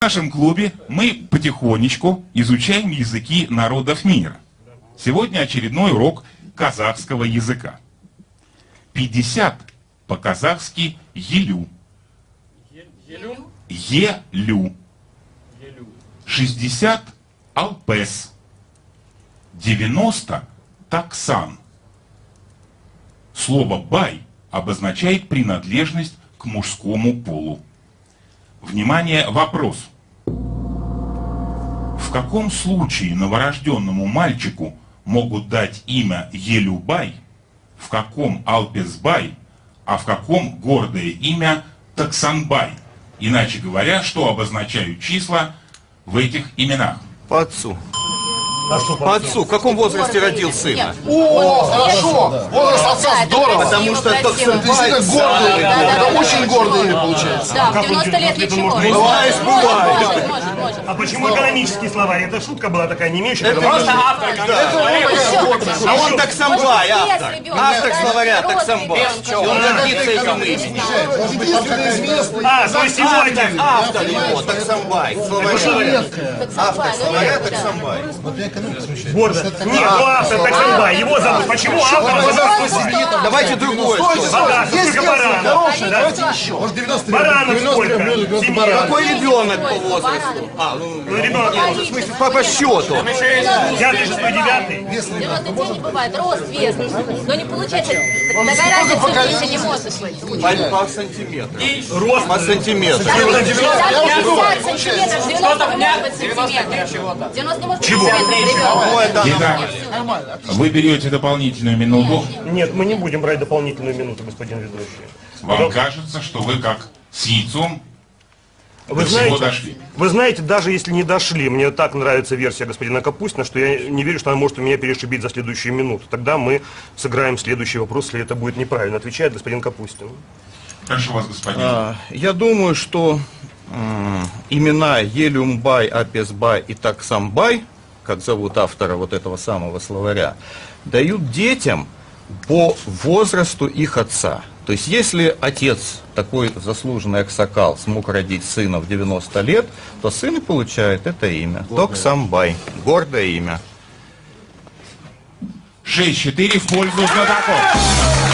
нашем клубе мы потихонечку изучаем языки народов мира. Сегодня очередной урок казахского языка. 50 по-казахски елю. Елю. 60 алпес. 90 таксан. Слово бай обозначает принадлежность к мужскому полу. Внимание, вопрос. В каком случае новорожденному мальчику могут дать имя Елюбай, в каком Алпесбай, а в каком гордое имя Таксанбай? Иначе говоря, что обозначают числа в этих именах? По отцу. А что По отцу. В каком возрасте родил сына? О, хорошо! Возраст отца здорово! Потому что Таксанбай гордый, это очень гордое имя получается. Да, в 90 лет ничего. А почему экономический словарь? Это шутка была такая, не имеющая. Просто автор. А он Таксанбай, автор. Автор словаря Таксанбай. И он гордится этим именем. А, то есть сегодня. Автор его, Таксанбай. Автор словаря Таксанбай. Гордо. Нет, ну автор Таксанбай, его зовут. Почему автор? Давайте другое. Ага, сколько баранов? Давайте еще. Баранов сколько? Какой ребенок по возрасту? Ну, ребенок, В смысле, по счету. 5-й, 6-й, 9-й. 90 дней не бывает, рост, вес. Но не получается. Такая разница не может быть. По сантиметру. Рост. По сантиметру. 50 сантиметров, 90 не может быть сантиметров. 90 не может быть сантиметров. Итак, вы берете дополнительную минуту. Нет, мы не будем брать дополнительную минуту, господин ведущий. Вам кажется, что вы как с яйцом Вы до всего дошли. Вы знаете, даже если не дошли, мне так нравится версия господина Капустина, что я не верю, что она может у меня перешибить за следующую минуту. Тогда мы сыграем следующий вопрос, если это будет неправильно. Отвечает господин Капустин. Прошу вас, господин. Я думаю, что имена Елюмбай, Апесбай и Таксанбай, как зовут автора вот этого самого словаря, дают детям по возрасту их отца. То есть, если отец, такой заслуженный аксакал, смог родить сына в 90 лет, то сын и получает это имя. Таксанбай. Гордое имя. 6-4 в пользу знатоков.